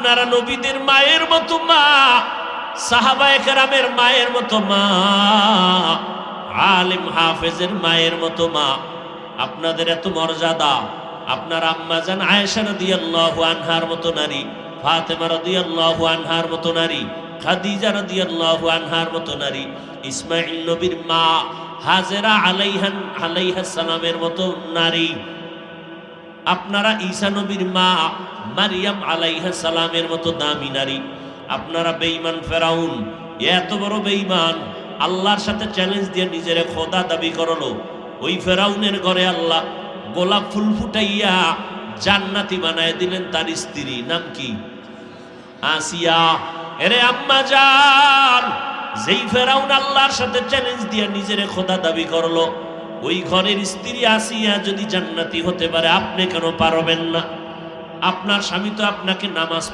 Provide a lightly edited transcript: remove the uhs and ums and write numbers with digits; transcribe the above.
আপনারা নবীদের মায়ের মতো মা, সাহাবায়ে কেরামের মায়ের মতো মা, আলিম হাফেজের মায়ের মতো মা। আপনাদের এত মর্যাদা। আপনার আম্মা জান আয়েশা রাদিয়াল্লাহু আনহার মতো নারী, ফাতেমা রাদিয়াল্লাহু আনহার মতো নারী, খাদিজা রাদিয়াল্লাহু আনহার মতো নারী, ইসমাঈল নবীর মা হাজেরা আলাইহাস সালামের মতো নারী, আপনারা ঈসা নবীর মা মারিয়াম আলাইহাস সালামের মতো দামি নারী। আপনারা বেঈমান ফেরাউন, এত বড় বেঈমান, আল্লাহর সাথে চ্যালেঞ্জ দিয়ে নিজের খোদা দাবি করলো। ওই ফেরাউনের ঘরে আল্লাহ গোলাপ ফুল ফুটাইয়া জান্নাতি বানায় দিলেন তার স্ত্রী, নাম কি? আসিয়া। এরে আম্মা জান, যেই ফেরাউন আল্লাহর সাথে চ্যালেঞ্জ দিয়ে নিজের খোদা দাবি করলো, ওই ঘরের স্ত্রী আসিয়া যদি জান্নাতি হতে পারে, আপনি কেন পারবেন না? আপনার স্বামী তো আপনাকে নামাজ পড়তে